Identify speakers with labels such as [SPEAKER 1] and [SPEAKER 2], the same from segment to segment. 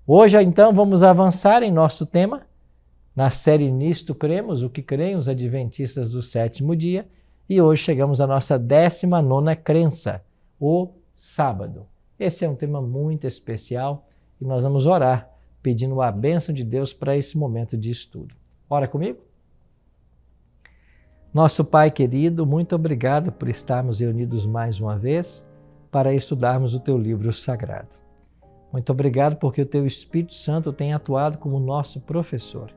[SPEAKER 1] Hoje, então, vamos avançar em nosso tema, na série Nisto Cremos, o que creem os adventistas do sétimo dia, e hoje chegamos à nossa 19ª crença, o sábado. Esse é um tema muito especial e nós vamos orar, pedindo a bênção de Deus para esse momento de estudo. Ora comigo? Nosso Pai querido, muito obrigado por estarmos reunidos mais uma vez para estudarmos o Teu livro sagrado. Muito obrigado porque o Teu Espírito Santo tem atuado como nosso professor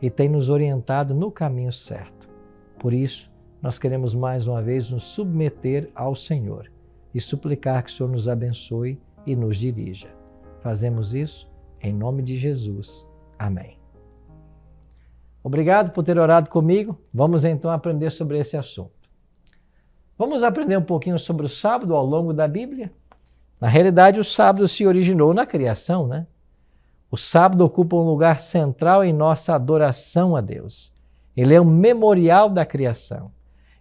[SPEAKER 1] e tem nos orientado no caminho certo. Por isso, nós queremos mais uma vez nos submeter ao Senhor e suplicar que o Senhor nos abençoe e nos dirija. Fazemos isso em nome de Jesus. Amém. Obrigado por ter orado comigo. Vamos então aprender sobre esse assunto. Vamos aprender um pouquinho sobre o sábado ao longo da Bíblia? Na realidade, o sábado se originou na criação, né? O sábado ocupa um lugar central em nossa adoração a Deus. Ele é um memorial da criação.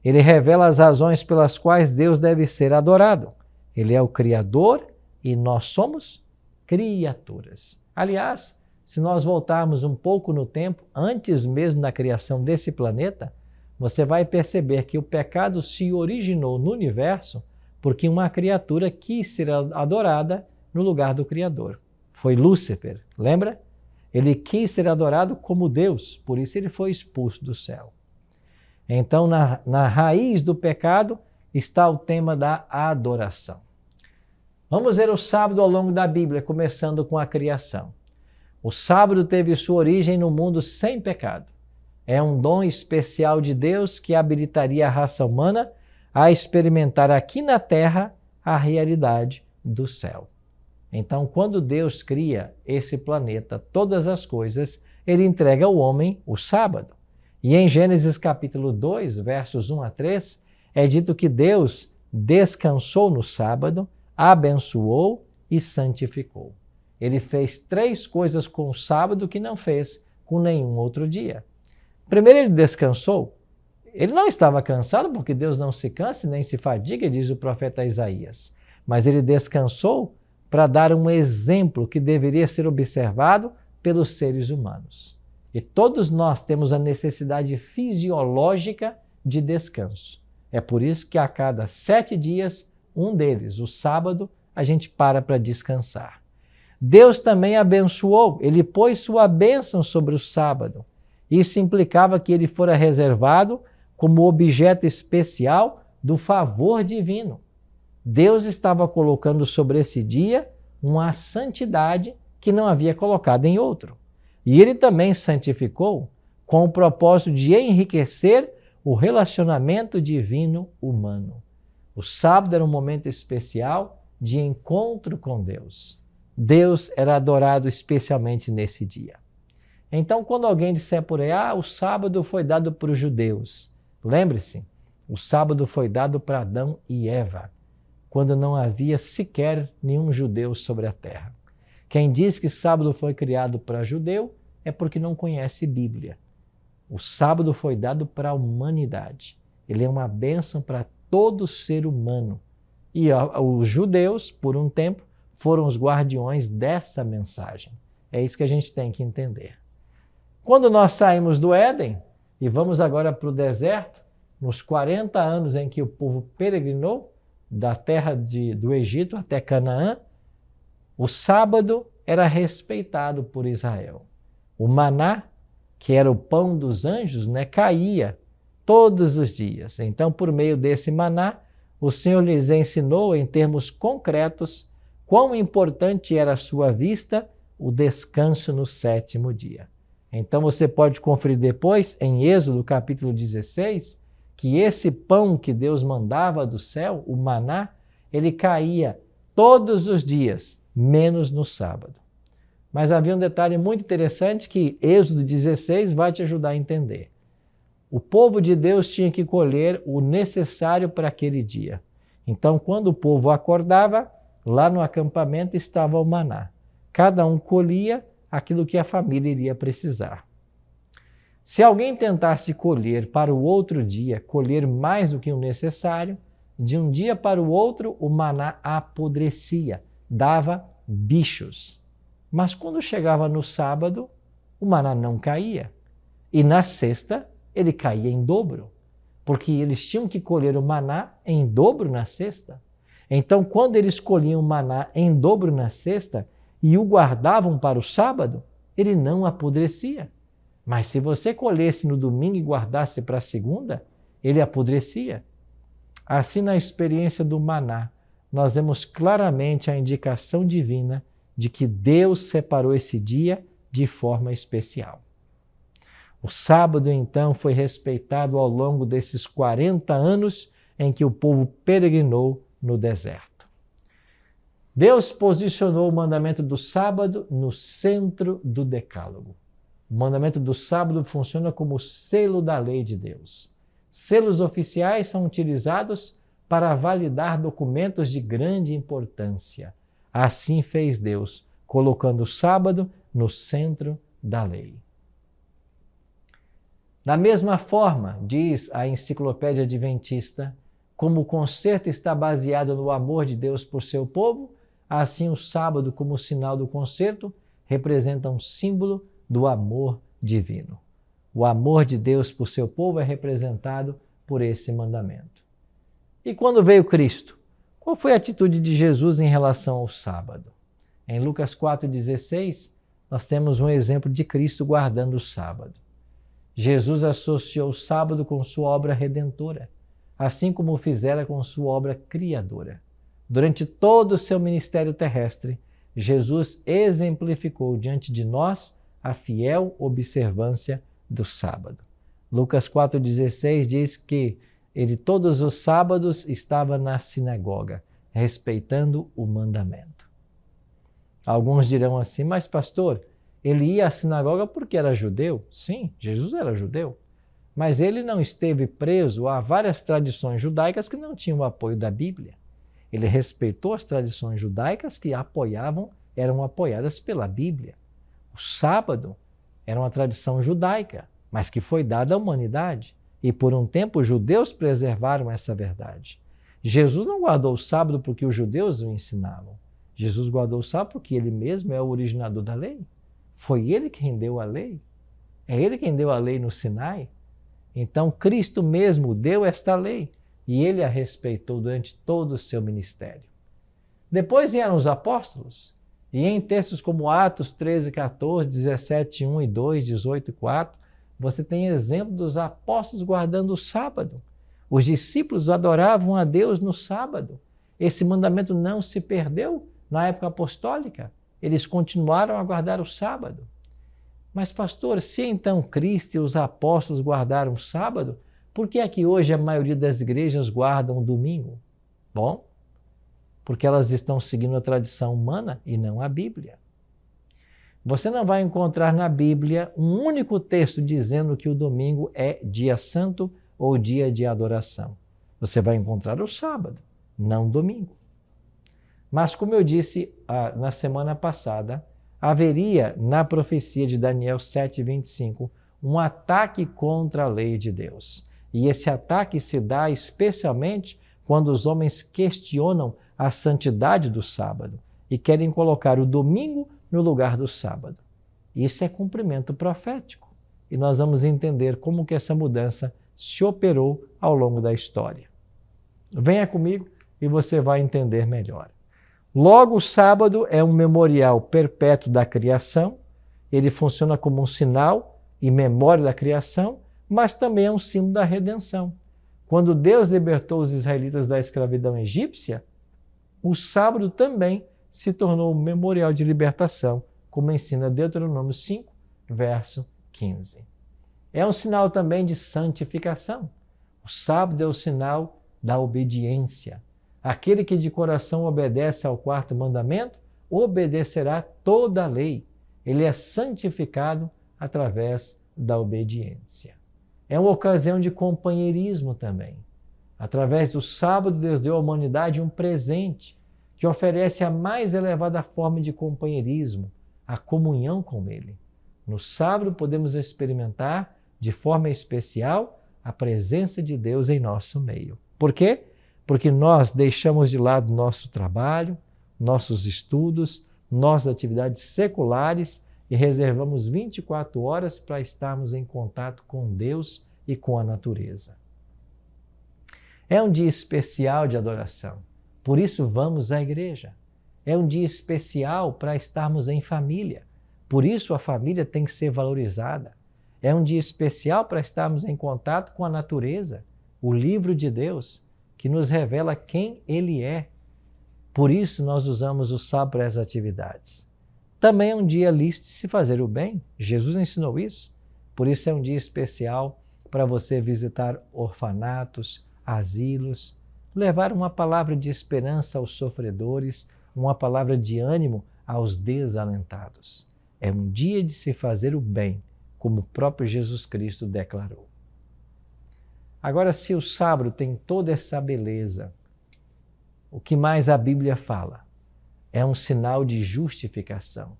[SPEAKER 1] Ele revela as razões pelas quais Deus deve ser adorado. Ele é o Criador e nós somos criaturas. Aliás, se nós voltarmos um pouco no tempo, antes mesmo da criação desse planeta, você vai perceber que o pecado se originou no universo porque uma criatura quis ser adorada no lugar do Criador. Foi Lúcifer, lembra? Ele quis ser adorado como Deus, por isso ele foi expulso do céu. Então, na raiz do pecado está o tema da adoração. Vamos ver o sábado ao longo da Bíblia, começando com a criação. O sábado teve sua origem no mundo sem pecado. É um dom especial de Deus que habilitaria a raça humana a experimentar aqui na terra a realidade do céu. Então, quando Deus cria esse planeta, todas as coisas, ele entrega ao homem o sábado. E em Gênesis capítulo 2, versos 1 a 3, é dito que Deus descansou no sábado, abençoou e santificou. Ele fez 3 coisas com o sábado que não fez com nenhum outro dia. Primeiro, ele descansou. Ele não estava cansado, porque Deus não se cansa nem se fadiga, diz o profeta Isaías. Mas ele descansou para dar um exemplo que deveria ser observado pelos seres humanos. E todos nós temos a necessidade fisiológica de descanso. É por isso que a cada 7 dias, um deles, o sábado, a gente para descansar. Deus também abençoou, ele pôs sua bênção sobre o sábado. Isso implicava que ele fora reservado como objeto especial do favor divino. Deus estava colocando sobre esse dia uma santidade que não havia colocado em outro. E ele também santificou com o propósito de enriquecer o relacionamento divino-humano. O sábado era um momento especial de encontro com Deus. Deus era adorado especialmente nesse dia. Então, quando alguém disser por aí, o sábado foi dado para os judeus, lembre-se, o sábado foi dado para Adão e Eva, quando não havia sequer nenhum judeu sobre a terra. Quem diz que sábado foi criado para judeu é porque não conhece Bíblia. O sábado foi dado para a humanidade. Ele é uma bênção para todo ser humano. E os judeus, por um tempo, foram os guardiões dessa mensagem. É isso que a gente tem que entender. Quando nós saímos do Éden e vamos agora para o deserto, nos 40 anos em que o povo peregrinou da terra do Egito até Canaã, o sábado era respeitado por Israel. O maná, que era o pão dos anjos, caía todos os dias. Então, por meio desse maná, o Senhor lhes ensinou em termos concretos quão importante era à sua vista o descanso no 7º dia. Então, você pode conferir depois, em Êxodo capítulo 16, que esse pão que Deus mandava do céu, o maná, ele caía todos os dias, menos no sábado. Mas havia um detalhe muito interessante que Êxodo 16 vai te ajudar a entender. O povo de Deus tinha que colher o necessário para aquele dia. Então, quando o povo acordava, lá no acampamento estava o maná. Cada um colhia aquilo que a família iria precisar. Se alguém tentasse colher para o outro dia, colher mais do que o necessário, de um dia para o outro o maná apodrecia, dava bichos. Mas quando chegava no sábado, o maná não caía. E na sexta, ele caía em dobro, porque eles tinham que colher o maná em dobro na sexta. Então, quando eles colhiam o maná em dobro na sexta e o guardavam para o sábado, ele não apodrecia. Mas se você colhesse no domingo e guardasse para a segunda, ele apodrecia. Assim, na experiência do maná, nós vemos claramente a indicação divina de que Deus separou esse dia de forma especial. O sábado, então, foi respeitado ao longo desses 40 anos em que o povo peregrinou no deserto. Deus posicionou o mandamento do sábado no centro do decálogo. O mandamento do sábado funciona como selo da lei de Deus. Selos oficiais são utilizados para validar documentos de grande importância. Assim fez Deus, colocando o sábado no centro da lei. Da mesma forma, diz a Enciclopédia Adventista, como o concerto está baseado no amor de Deus por seu povo, assim o sábado, como sinal do concerto, representa um símbolo do amor divino. O amor de Deus por seu povo é representado por esse mandamento. E quando veio Cristo, qual foi a atitude de Jesus em relação ao sábado? Em Lucas 4,16, nós temos um exemplo de Cristo guardando o sábado. Jesus associou o sábado com sua obra redentora, assim como o fizera com sua obra criadora. Durante todo o seu ministério terrestre, Jesus exemplificou diante de nós a fiel observância do sábado. Lucas 4,16 diz que ele todos os sábados estava na sinagoga, respeitando o mandamento. Alguns dirão assim, mas pastor, ele ia à sinagoga porque era judeu? Sim, Jesus era judeu. Mas ele não esteve preso a várias tradições judaicas que não tinham o apoio da Bíblia. Ele respeitou as tradições judaicas que eram apoiadas pela Bíblia. O sábado era uma tradição judaica, mas que foi dada à humanidade. E por um tempo os judeus preservaram essa verdade. Jesus não guardou o sábado porque os judeus o ensinavam. Jesus guardou o sábado porque ele mesmo é o originador da lei. Foi ele quem deu a lei. É ele quem deu a lei no Sinai. Então Cristo mesmo deu esta lei e ele a respeitou durante todo o seu ministério. Depois vieram os apóstolos. E em textos como Atos 13, 14, 17, 1 e 2, 18 e 4, você tem exemplo dos apóstolos guardando o sábado. Os discípulos adoravam a Deus no sábado. Esse mandamento não se perdeu na época apostólica. Eles continuaram a guardar o sábado. Mas, pastor, se então Cristo e os apóstolos guardaram o sábado, por que é que hoje a maioria das igrejas guardam o domingo? Bom, porque elas estão seguindo a tradição humana e não a Bíblia. Você não vai encontrar na Bíblia um único texto dizendo que o domingo é dia santo ou dia de adoração. Você vai encontrar o sábado, não o domingo. Mas, como eu disse na semana passada, haveria na profecia de Daniel 7,25 um ataque contra a lei de Deus. E esse ataque se dá especialmente quando os homens questionam a santidade do sábado e querem colocar o domingo no lugar do sábado. Isso é cumprimento profético. E nós vamos entender como que essa mudança se operou ao longo da história. Venha comigo e você vai entender melhor. Logo, o sábado é um memorial perpétuo da criação. Ele funciona como um sinal e memória da criação, mas também é um símbolo da redenção. Quando Deus libertou os israelitas da escravidão egípcia, o sábado também se tornou um memorial de libertação, como ensina Deuteronômio 5, verso 15. É um sinal também de santificação. O sábado é o sinal da obediência. Aquele que de coração obedece ao quarto mandamento, obedecerá toda a lei. Ele é santificado através da obediência. É uma ocasião de companheirismo também. Através do sábado, Deus deu à humanidade um presente que oferece a mais elevada forma de companheirismo, a comunhão com Ele. No sábado podemos experimentar, de forma especial, a presença de Deus em nosso meio. Por quê? Porque nós deixamos de lado nosso trabalho, nossos estudos, nossas atividades seculares e reservamos 24 horas para estarmos em contato com Deus e com a natureza. É um dia especial de adoração, por isso vamos à igreja. É um dia especial para estarmos em família, por isso a família tem que ser valorizada. É um dia especial para estarmos em contato com a natureza, o livro de Deus, que nos revela quem Ele é. Por isso nós usamos o sábado para essas atividades. Também é um dia lícito de se fazer o bem. Jesus ensinou isso. Por isso é um dia especial para você visitar orfanatos, asilos, levar uma palavra de esperança aos sofredores, uma palavra de ânimo aos desalentados. É um dia de se fazer o bem, como o próprio Jesus Cristo declarou. Agora, se o sábado tem toda essa beleza, o que mais a Bíblia fala? É um sinal de justificação.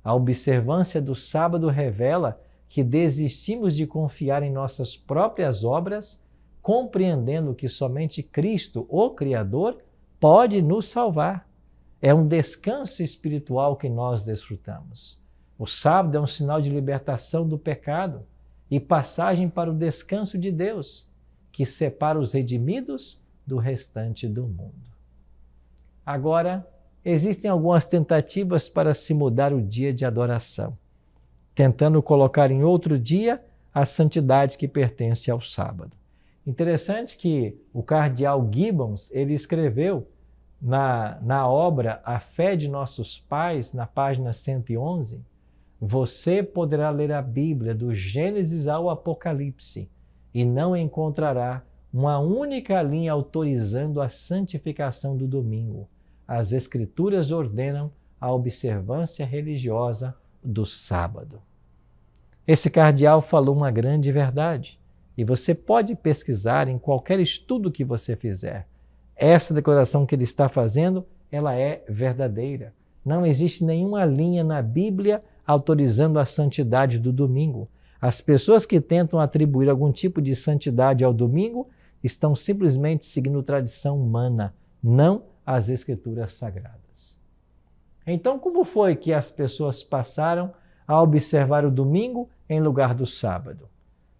[SPEAKER 1] A observância do sábado revela que desistimos de confiar em nossas próprias obras, compreendendo que somente Cristo, o Criador, pode nos salvar. É um descanso espiritual que nós desfrutamos. O sábado é um sinal de libertação do pecado e passagem para o descanso de Deus, que separa os redimidos do restante do mundo. Agora, existem algumas tentativas para se mudar o dia de adoração, tentando colocar em outro dia a santidade que pertence ao sábado. Interessante que o cardeal Gibbons, ele escreveu na obra A Fé de Nossos Pais, na página 111, você poderá ler a Bíblia do Gênesis ao Apocalipse e não encontrará uma única linha autorizando a santificação do domingo. As Escrituras ordenam a observância religiosa do sábado. Esse cardeal falou uma grande verdade e você pode pesquisar em qualquer estudo que você fizer. Essa declaração que ele está fazendo, ela é verdadeira. Não existe nenhuma linha na Bíblia autorizando a santidade do domingo. As pessoas que tentam atribuir algum tipo de santidade ao domingo estão simplesmente seguindo tradição humana, não as Escrituras Sagradas. Então, como foi que as pessoas passaram a observar o domingo em lugar do sábado?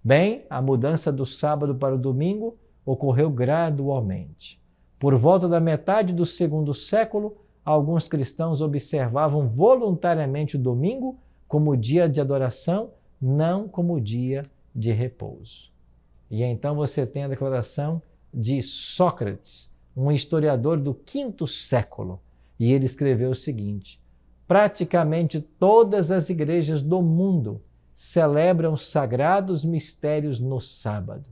[SPEAKER 1] Bem, a mudança do sábado para o domingo ocorreu gradualmente. Por volta da metade do segundo século, alguns cristãos observavam voluntariamente o domingo como dia de adoração, não como dia de repouso. E então você tem a declaração de Sócrates, um historiador do quinto século, e ele escreveu o seguinte: praticamente todas as igrejas do mundo celebram sagrados mistérios no sábado,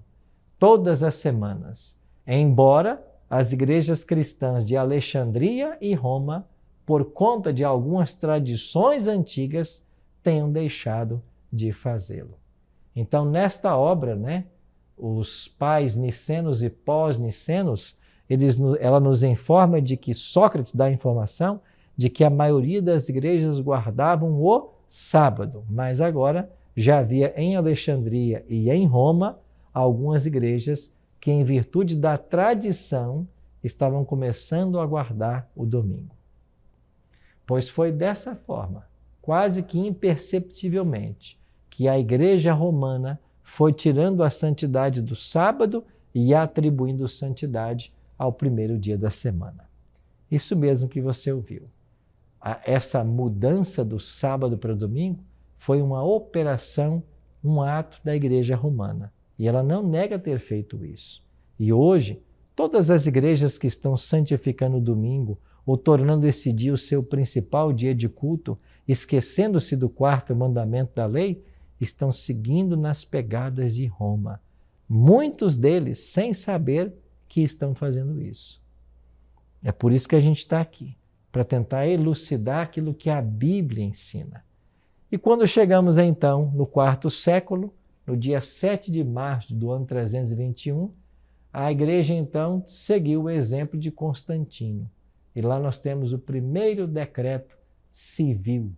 [SPEAKER 1] todas as semanas, embora as igrejas cristãs de Alexandria e Roma, por conta de algumas tradições antigas, tenham deixado de fazê-lo. Então, nesta obra, os pais nicenos e pós-nicenos, ela nos informa de que Sócrates dá a informação de que a maioria das igrejas guardavam o sábado, mas agora já havia em Alexandria e em Roma algumas igrejas que, em virtude da tradição, estavam começando a guardar o domingo. Pois foi dessa forma, quase que imperceptivelmente, que a igreja romana foi tirando a santidade do sábado e atribuindo santidade ao primeiro dia da semana. Isso mesmo que você ouviu. Essa mudança do sábado para o domingo foi uma operação, um ato da igreja romana. E ela não nega ter feito isso. E hoje, todas as igrejas que estão santificando o domingo ou tornando esse dia o seu principal dia de culto, esquecendo-se do quarto mandamento da lei, estão seguindo nas pegadas de Roma. Muitos deles sem saber que estão fazendo isso. É por isso que a gente está aqui, para tentar elucidar aquilo que a Bíblia ensina. E quando chegamos então no quarto século, no dia 7 de março do ano 321, a igreja então seguiu o exemplo de Constantino. E lá nós temos o primeiro decreto civil,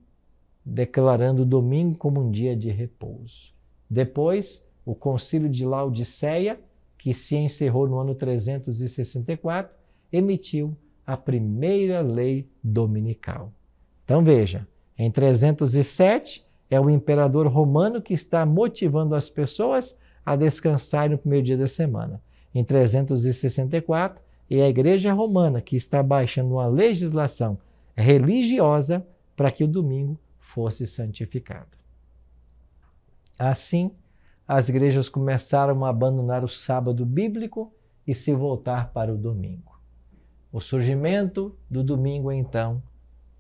[SPEAKER 1] declarando o domingo como um dia de repouso. Depois, o Concílio de Laodiceia, que se encerrou no ano 364, emitiu a primeira lei dominical. Então veja, em 307 é o imperador romano que está motivando as pessoas a descansar no primeiro dia da semana. Em 364 é a igreja romana que está baixando uma legislação religiosa para que o domingo fosse santificado. Assim, as igrejas começaram a abandonar o sábado bíblico e se voltar para o domingo. O surgimento do domingo, então,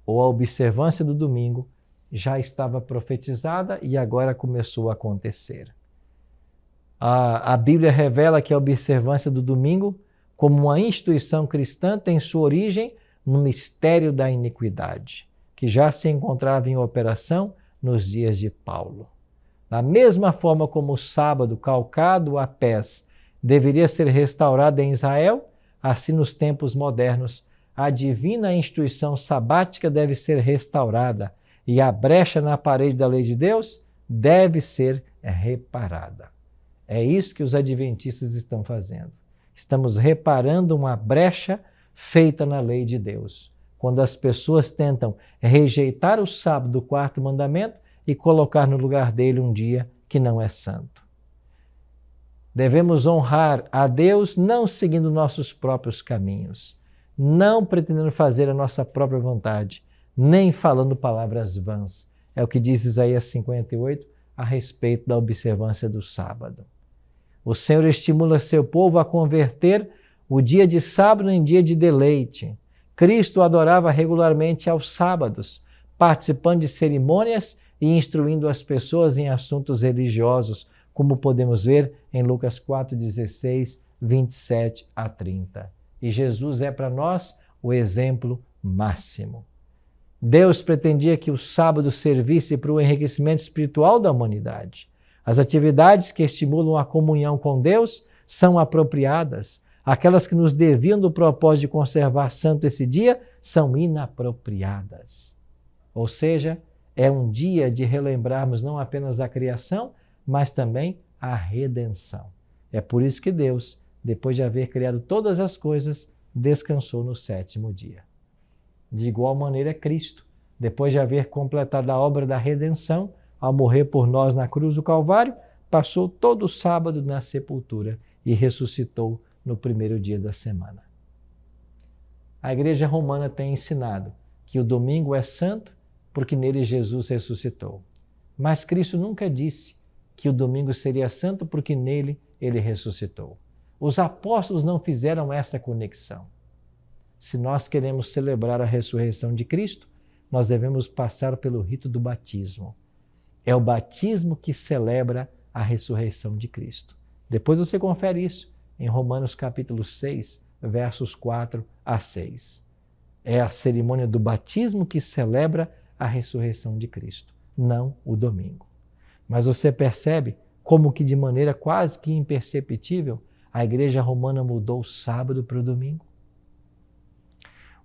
[SPEAKER 1] ou a observância do domingo, já estava profetizada e agora começou a acontecer. A Bíblia revela que a observância do domingo, como uma instituição cristã, tem sua origem no mistério da iniquidade, que já se encontrava em operação nos dias de Paulo. Da mesma forma como o sábado, calcado a pés, deveria ser restaurado em Israel, assim nos tempos modernos, a divina instituição sabática deve ser restaurada e a brecha na parede da lei de Deus deve ser reparada. É isso que os adventistas estão fazendo. Estamos reparando uma brecha feita na lei de Deus. Quando as pessoas tentam rejeitar o sábado, o quarto mandamento, e colocar no lugar dele um dia que não é santo. Devemos honrar a Deus não seguindo nossos próprios caminhos, não pretendendo fazer a nossa própria vontade, nem falando palavras vãs. É o que diz Isaías 58 a respeito da observância do sábado. O Senhor estimula seu povo a converter o dia de sábado em dia de deleite. Cristo adorava regularmente aos sábados, participando de cerimônias e instruindo as pessoas em assuntos religiosos, como podemos ver em Lucas 4:16, 27 a 30. E Jesus é para nós o exemplo máximo. Deus pretendia que o sábado servisse para o enriquecimento espiritual da humanidade. As atividades que estimulam a comunhão com Deus são apropriadas. Aquelas que nos desviam do propósito de conservar santo esse dia são inapropriadas. Ou seja, é um dia de relembrarmos não apenas a criação, mas também a redenção. É por isso que Deus, depois de haver criado todas as coisas, descansou no sétimo dia. De igual maneira, Cristo, depois de haver completado a obra da redenção, ao morrer por nós na cruz do Calvário, passou todo o sábado na sepultura e ressuscitou no primeiro dia da semana. A Igreja Romana tem ensinado que o domingo é santo porque nele Jesus ressuscitou. Mas Cristo nunca disse que o domingo seria santo porque nele ele ressuscitou. Os apóstolos não fizeram essa conexão. Se nós queremos celebrar a ressurreição de Cristo, nós devemos passar pelo rito do batismo. É o batismo que celebra a ressurreição de Cristo. Depois você confere isso em Romanos capítulo 6, versos 4 a 6. É a cerimônia do batismo que celebra a ressurreição de Cristo, não o domingo. Mas você percebe como que de maneira quase que imperceptível a Igreja Romana mudou o sábado para o domingo?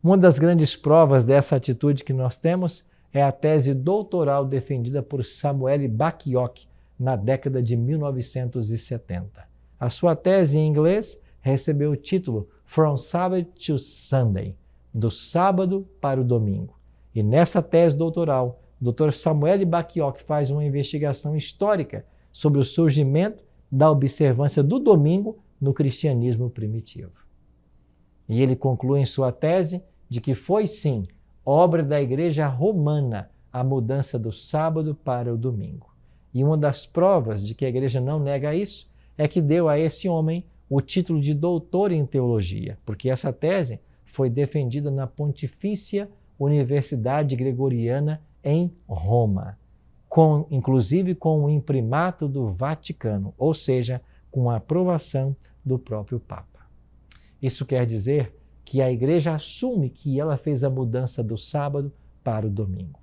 [SPEAKER 1] Uma das grandes provas dessa atitude que nós temos é a tese doutoral defendida por Samuel Bacchiocchi na década de 1970. A sua tese em inglês recebeu o título From Sabbath to Sunday, do sábado para o domingo. E nessa tese doutoral, o Dr. Samuel Bacchiocchi faz uma investigação histórica sobre o surgimento da observância do domingo no cristianismo primitivo. E ele conclui em sua tese de que foi sim obra da Igreja Romana a mudança do sábado para o domingo. E uma das provas de que a Igreja não nega isso é que deu a esse homem o título de doutor em teologia, porque essa tese foi defendida na Pontifícia Universidade Gregoriana em Roma, inclusive com o imprimato do Vaticano, ou seja, com a aprovação do próprio Papa. Isso quer dizer que a Igreja assume que ela fez a mudança do sábado para o domingo.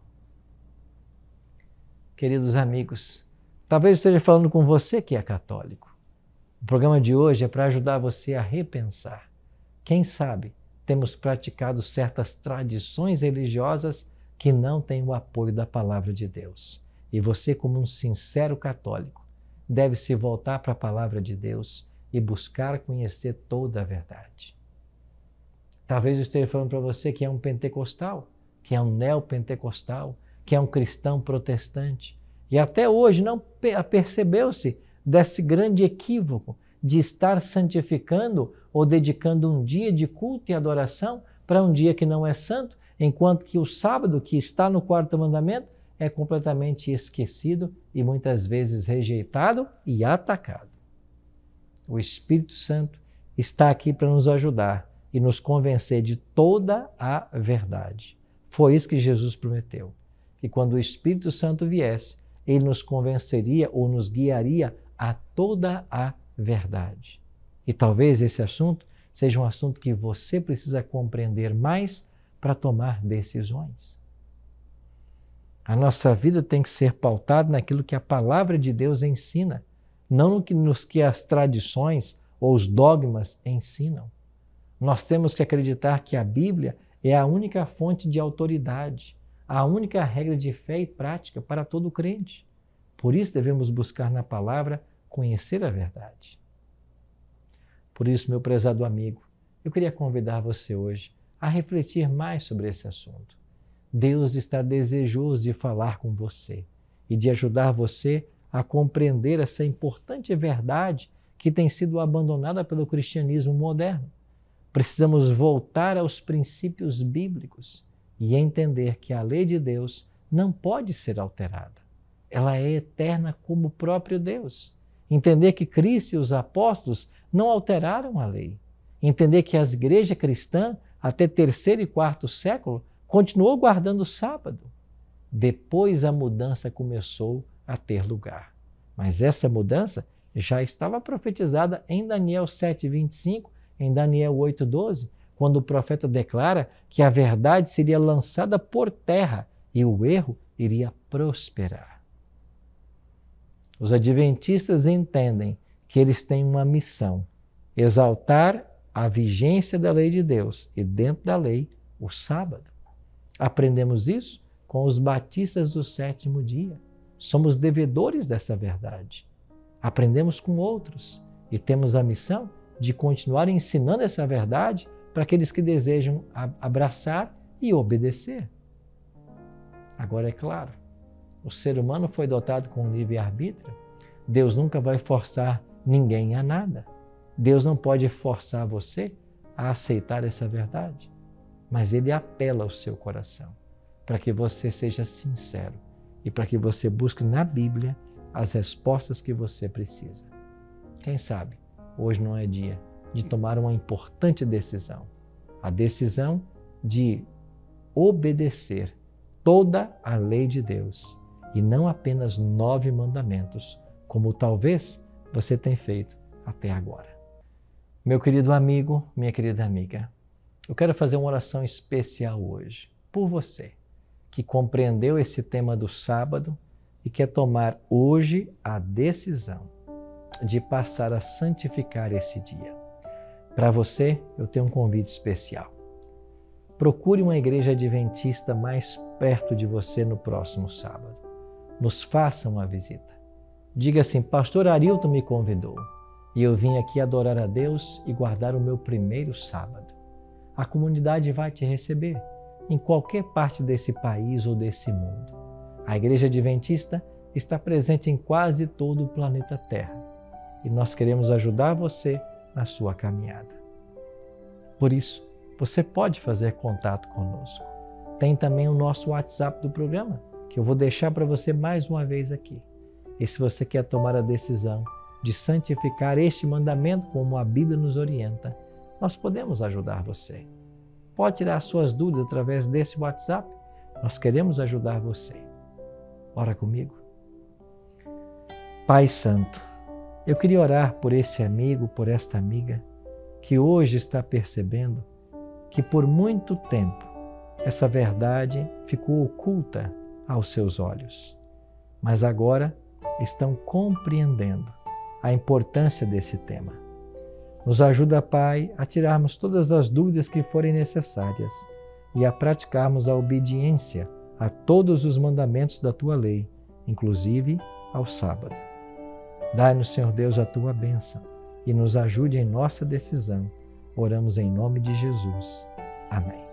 [SPEAKER 1] Queridos amigos, talvez eu esteja falando com você que é católico. O programa de hoje é para ajudar você a repensar. Quem sabe temos praticado certas tradições religiosas que não têm o apoio da palavra de Deus. E você, como um sincero católico, deve se voltar para a palavra de Deus e buscar conhecer toda a verdade. Talvez eu esteja falando para você que é um pentecostal, que é um neopentecostal, que é um cristão protestante. E até hoje não percebeu-se desse grande equívoco de estar santificando ou dedicando um dia de culto e adoração para um dia que não é santo, enquanto que o sábado, que está no quarto mandamento, é completamente esquecido e muitas vezes rejeitado e atacado. O Espírito Santo está aqui para nos ajudar e nos convencer de toda a verdade. Foi isso que Jesus prometeu, que quando o Espírito Santo viesse, ele nos convenceria ou nos guiaria a toda a verdade. E talvez esse assunto seja um assunto que você precisa compreender mais para tomar decisões. A nossa vida tem que ser pautada naquilo que a palavra de Deus ensina, não nos que as tradições ou os dogmas ensinam. Nós temos que acreditar que a Bíblia é a única fonte de autoridade, a única regra de fé e prática para todo crente. Por isso devemos buscar na palavra conhecer a verdade. Por isso, meu prezado amigo, eu queria convidar você hoje a refletir mais sobre esse assunto. Deus está desejoso de falar com você e de ajudar você a compreender essa importante verdade que tem sido abandonada pelo cristianismo moderno. Precisamos voltar aos princípios bíblicos e entender que a lei de Deus não pode ser alterada. Ela é eterna como o próprio Deus. Entender que Cristo e os apóstolos não alteraram a lei. Entender que a igreja cristã, até 3º e 4º século, continuou guardando o sábado. Depois a mudança começou a ter lugar. Mas essa mudança já estava profetizada em Daniel 7:25, em Daniel 8:12, quando o profeta declara que a verdade seria lançada por terra e o erro iria prosperar. Os adventistas entendem que eles têm uma missão: exaltar a vigência da lei de Deus e, dentro da lei, o sábado. Aprendemos isso com os batistas do 7º dia. Somos devedores dessa verdade. Aprendemos com outros e temos a missão de continuar ensinando essa verdade para aqueles que desejam abraçar e obedecer. Agora, é claro, o ser humano foi dotado com livre-arbítrio. Deus nunca vai forçar ninguém a nada. Deus não pode forçar você a aceitar essa verdade, mas Ele apela ao seu coração para que você seja sincero e para que você busque na Bíblia as respostas que você precisa. Quem sabe, hoje não é dia de tomar uma importante decisão, a decisão de obedecer toda a lei de Deus e não apenas 9 mandamentos, como talvez você tenha feito até agora. Meu querido amigo, minha querida amiga, eu quero fazer uma oração especial hoje por você que compreendeu esse tema do sábado e quer tomar hoje a decisão de passar a santificar esse dia. Para você, eu tenho um convite especial. Procure uma igreja adventista mais perto de você no próximo sábado. Nos faça uma visita. Diga assim: Pastor Arilton me convidou e eu vim aqui adorar a Deus e guardar o meu primeiro sábado. A comunidade vai te receber em qualquer parte desse país ou desse mundo. A Igreja Adventista está presente em quase todo o planeta Terra e nós queremos ajudar você na sua caminhada. Por isso, você pode fazer contato conosco. Tem também o nosso WhatsApp do programa, que eu vou deixar para você mais uma vez aqui. E se você quer tomar a decisão de santificar este mandamento como a Bíblia nos orienta, nós podemos ajudar você. Pode tirar suas dúvidas através desse WhatsApp. Nós queremos ajudar você. Ora comigo. Pai Santo, eu queria orar por esse amigo, por esta amiga, que hoje está percebendo que por muito tempo essa verdade ficou oculta aos seus olhos, mas agora estão compreendendo a importância desse tema. Nos ajuda, Pai, a tirarmos todas as dúvidas que forem necessárias e a praticarmos a obediência a todos os mandamentos da Tua lei, inclusive ao sábado. Dai-nos, Senhor Deus, a Tua bênção e nos ajude em nossa decisão. Oramos em nome de Jesus. Amém.